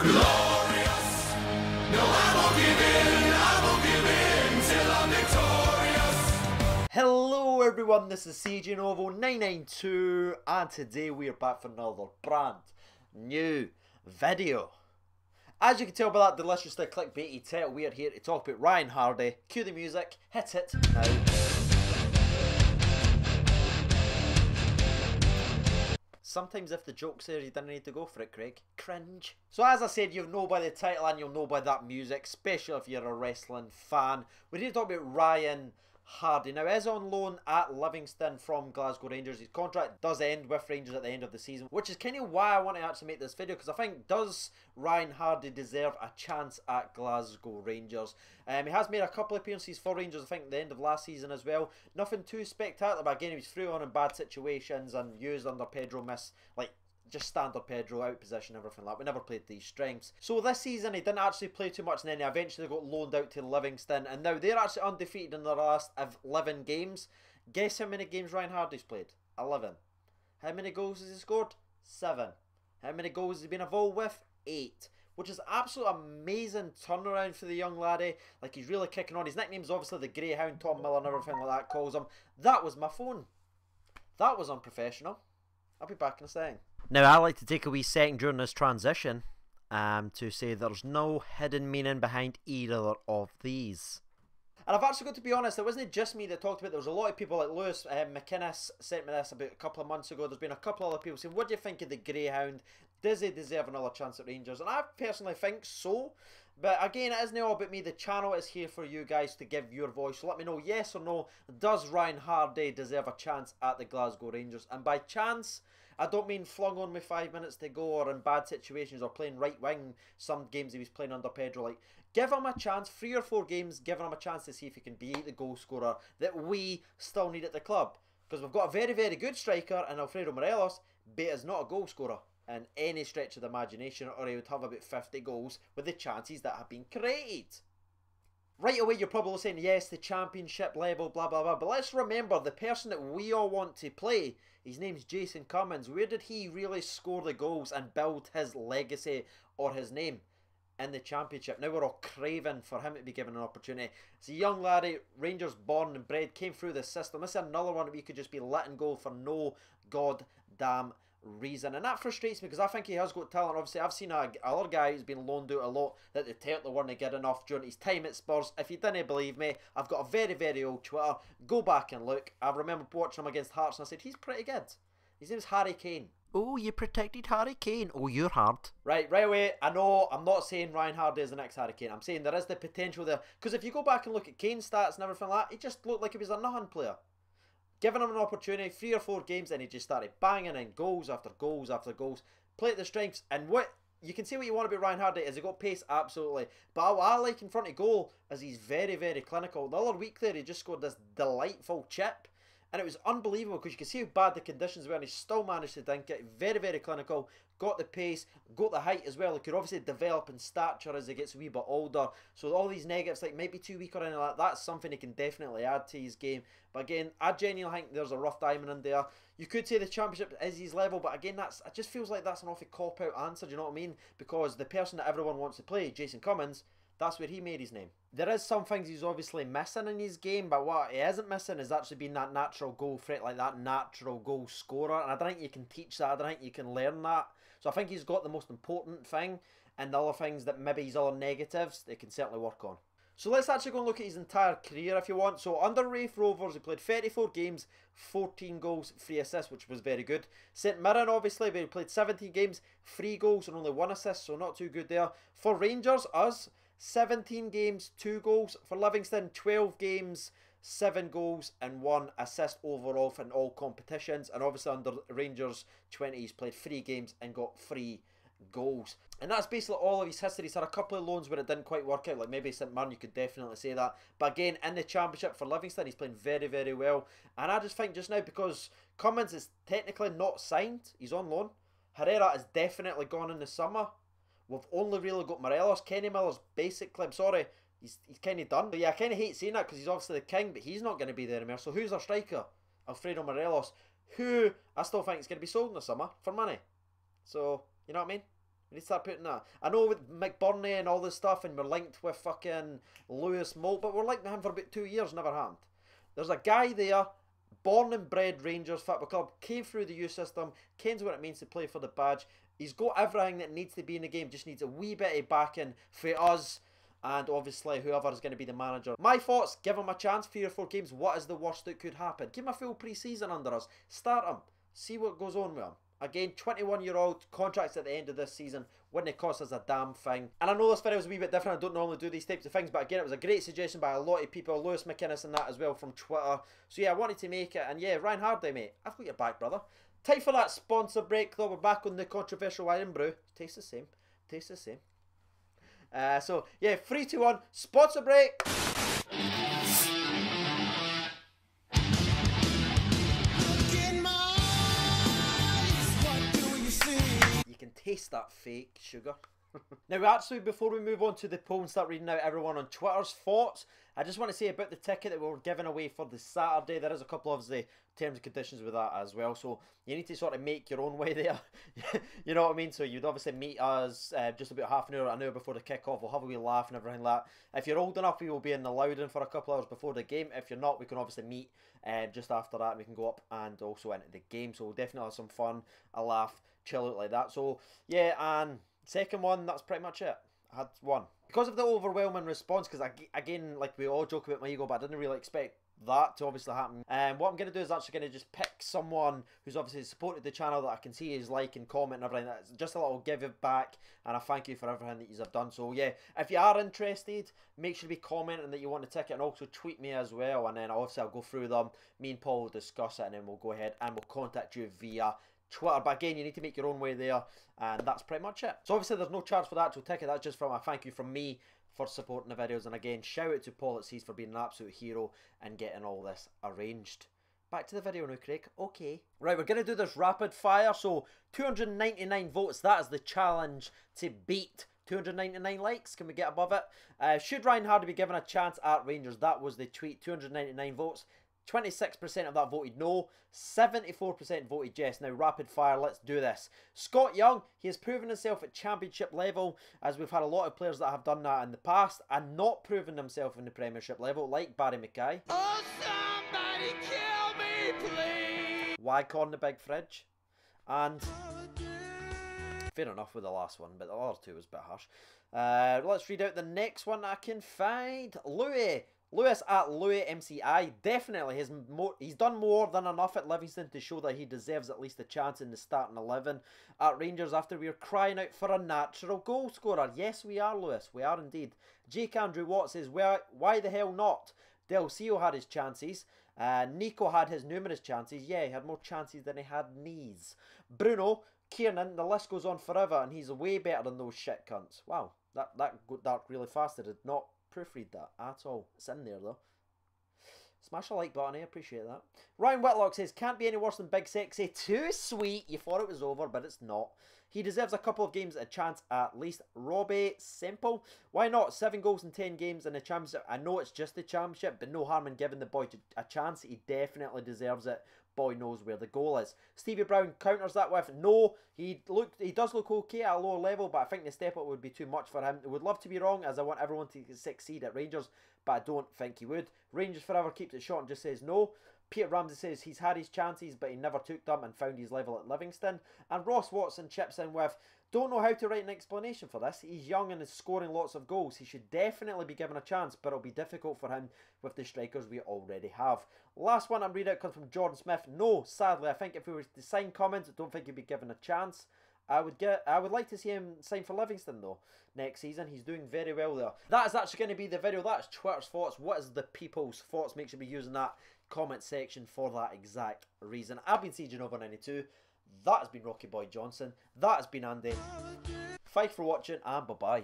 Glorious. No, I won't give in till I'm victorious. Hello everyone, this is CJ Novo 992 and today we are back for another brand new video. As you can tell by that deliciously clickbaity title, we are here to talk about Ryan Hardie. Cue the music, hit it now. Sometimes if the joke's there, you didn't need to go for it, Craig. Cringe. So as I said, you'll know by the title and you'll know by that music, especially if you're a wrestling fan. We're here to talk about Ryan Hardie. Now, is on loan at Livingston from Glasgow Rangers. His contract does end with Rangers at the end of the season, which is kind of why I want to actually make this video, because I think, does Ryan Hardie deserve a chance at Glasgow Rangers? He has made a couple of appearances for Rangers, I think, at the end of last season as well. Nothing too spectacular, but again, he was through on in bad situations and used under Pedro miss, like, just standard Pedro, out position, everything like that. We never played these strengths. So this season he didn't actually play too much, and then he eventually got loaned out to Livingston, and now they're actually undefeated in their last 11 games. Guess how many games Ryan Hardie's played? 11. How many goals has he scored? 7. How many goals has he been involved with? 8. Which is absolute amazing turnaround for the young laddie. Like, he's really kicking on. His nickname's obviously the Greyhound, Tom Miller and everything like that calls him. That was my phone. That was unprofessional. I'll be back in a second. Now, I like to take a wee second during this transition to say there's no hidden meaning behind either of these. And I've actually got to be honest, it wasn't just me that talked about it. There was a lot of people, like Lewis McInnes sent me this about a couple of months ago. There's been a couple of other people saying, what do you think of the Greyhound? Does he deserve another chance at Rangers? And I personally think so. But again, it isn't all about me. The channel is here for you guys to give your voice. So let me know, yes or no, does Ryan Hardie deserve a chance at the Glasgow Rangers? And by chance, I don't mean flung on with 5 minutes to go or in bad situations or playing right wing some games he was playing under Pedro. Like, give him a chance, 3 or 4 games, giving him a chance to see if he can be the goal scorer that we still need at the club. Because we've got a very, very good striker in Alfredo Morelos, but is not a goal scorer in any stretch of the imagination, or he would have about 50 goals with the chances that have been created. Right away, you're probably saying, yes, the championship level, blah, blah, blah. But let's remember, the person that we all want to play, his name's Jason Cummins. Where did he really score the goals and build his legacy or his name? In the championship. Now we're all craving for him to be given an opportunity. It's a young laddie, Rangers born and bred, came through the system. This is another one that we could just be letting go for no goddamn reason, and that frustrates me because I think he has got talent. Obviously, I've seen another guy who's been loaned out a lot that the Turtle weren't good enough during his time at Spurs. If you didn't believe me, I've got a very, very old Twitter. Go back and look. I remember watching him against Hearts and I said, he's pretty good. His name's Harry Kane. Oh, you protected Harry Kane. Oh, you're hard. Right away, I know I'm not saying Ryan Hardie is the next Harry Kane. I'm saying there is the potential there. Because if you go back and look at Kane's stats and everything like that, he just looked like he was a nothing player. Giving him an opportunity, 3 or 4 games, and he just started banging in goals after goals after goals. Played the strengths, and what you can see what you want about Ryan Hardie is he got pace, absolutely. But what I like in front of goal is he's very, very clinical. The other week there, he just scored this delightful chip, and it was unbelievable because you could see how bad the conditions were, and he still managed to dink it. Very, very clinical. Got the pace, got the height as well. He could obviously develop in stature as he gets a wee bit older. So all these negatives, like maybe too weak or anything like that, that's something he can definitely add to his game. But again, I genuinely think there's a rough diamond in there. You could say the championship is his level, but again, it just feels like that's an awful cop-out answer, do you know what I mean? Because the person that everyone wants to play, Jason Cummins, that's where he made his name. There is some things he's obviously missing in his game, but what he isn't missing is actually being that natural goal threat, like that natural goal scorer. And I don't think you can teach that. I don't think you can learn that. So I think he's got the most important thing, and the other things that maybe his other negatives, they can certainly work on. So let's actually go and look at his entire career if you want. So under Raith Rovers, he played 34 games, 14 goals, 3 assists, which was very good. St Mirren, obviously, where he played 17 games, 3 goals and only 1 assist, so not too good there. For Rangers, us, 17 games, 2 goals. For Livingston, 12 games, 7 goals and 1 assist overall in all competitions. And obviously under Rangers 20, he's played 3 games and got 3 goals. And that's basically all of his history. He's had a couple of loans where it didn't quite work out, like maybe St Mirren, you could definitely say that. But again, in the championship for Livingston, he's playing very, very well. And I just think just now, because Cummins is technically not signed, he's on loan. Herrera is definitely gone in the summer. We've only really got Morelos. Kenny Miller's basically, I'm sorry, he's kind of done. But yeah, I kind of hate saying that because he's obviously the king, but he's not going to be there anymore. So who's our striker? Alfredo Morelos, who I still think is going to be sold in the summer for money. So, you know what I mean? We need to start putting that. I know with McBurney and all this stuff, and we're linked with fucking Lewis Moult, but we're linked to him for about 2 years, never happened. There's a guy there, born and bred Rangers football club, came through the youth system, kens what it means to play for the badge. He's got everything that needs to be in the game, just needs a wee bit of backing for us, and obviously whoever is going to be the manager. My thoughts, give him a chance, 3 or 4 games, what is the worst that could happen? Give him a full pre-season under us, start him, see what goes on with him. Again, 21-year-old, contracts at the end of this season, wouldn't it cost us a damn thing. And I know this video is a wee bit different, I don't normally do these types of things, but again, it was a great suggestion by a lot of people, Lewis McInnes and that as well from Twitter. So yeah, I wanted to make it, and yeah, Ryan Hardie, mate, I've got your back, brother. Time for that sponsor break, though. We're back on the controversial wine and brew. Tastes the same, tastes the same. So yeah, 3, 2, 1, sponsor break. You can taste that fake sugar. Now actually, before we move on to the poll and start reading out everyone on Twitter's thoughts, I just want to say about the ticket that we were giving away for the Saturday. There is a couple of the terms and conditions with that as well, so you need to sort of make your own way there. You know what I mean? So you'd obviously meet us just about half an hour before the kick-off. We'll have a wee laugh and everything like that. If you're old enough, we will be in the Loudon for a couple of hours before the game. If you're not, we can obviously meet just after that. We can go up and also into the game, so we'll definitely have some fun, a laugh, chill out like that. So yeah, and second one, that's pretty much it. I had one. Because of the overwhelming response, because again, like we all joke about my ego, but I didn't really expect that to obviously happen. What I'm going to do is actually going to just pick someone who's obviously supported the channel that I can see is like and comment and everything. That's just a little give it back, and I thank you for everything that you have done. So yeah, if you are interested, make sure to be commenting that you want a ticket, and also tweet me as well, and then obviously I'll go through them. Me and Paul will discuss it, and then we'll go ahead and we'll contact you via Twitter. But again, you need to make your own way there, and that's pretty much it. So obviously there's no charge for the actual ticket, that's just from a thank you from me for supporting the videos. And again, shout out to Paul at Seas for being an absolute hero and getting all this arranged. Back to the video now, Craig. Okay. Right, we're going to do this rapid fire. So 299 votes, that is the challenge to beat. 299 likes, can we get above it? Should Ryan Hardie be given a chance at Rangers? That was the tweet. 299 votes. 26% of that voted no, 74% voted yes. Now, rapid fire, let's do this. Scott Young, he has proven himself at championship level, as we've had a lot of players that have done that in the past, and not proven himself in the premiership level, like Barry Mackay. Oh, somebody kill me, please! Wycon the Big Fridge. And fair enough with the last one, but the other two was a bit harsh. Let's read out the next one I can find. Lewis at Louis MCI, definitely he's done more than enough at Livingston to show that he deserves at least a chance in the starting 11 at Rangers after we are crying out for a natural goal scorer. Yes, we are, Lewis, we are indeed. Jake Andrew Watt says, well, why the hell not? Del Cio had his chances. Nico had his numerous chances. Yeah, he had more chances than he had knees. Bruno, Kiernan, the list goes on forever, and he's way better than those shit cunts. Wow, that got dark really fast. I did not proofread that at all. It's in there though. Smash a like button, I appreciate that. Ryan Whitlock says, can't be any worse than Big Sexy. Too sweet. You thought it was over, but it's not. He deserves a couple of games a chance at least. Robbie Simple, why not? 7 goals in 10 games in the championship. I know it's just the championship, but no harm in giving the boy a chance. He definitely deserves it. Boy knows where the goal is. Stevie Brown counters that with, no, he does look okay at a lower level, but I think the step up would be too much for him. I would love to be wrong, as I want everyone to succeed at Rangers, but I don't think he would. Rangers Forever keeps it short and just says no. Peter Ramsey says he's had his chances, but he never took them and found his level at Livingston. And Ross Watson chips in with, don't know how to write an explanation for this. He's young and is scoring lots of goals. He should definitely be given a chance, but it'll be difficult for him with the strikers we already have. Last one I'm reading out comes from Jordan Smith. No, sadly, I think if we were to sign comments, I don't think he'd be given a chance. I would like to see him sign for Livingston though next season. He's doing very well there. That is actually going to be the video. That's Twitter's thoughts. What is the people's thoughts? Make sure to be using that comment section for that exact reason. I've been CJNova92. That has been Rocky Boy Johnson. That has been Andy. Thanks for watching, and bye bye.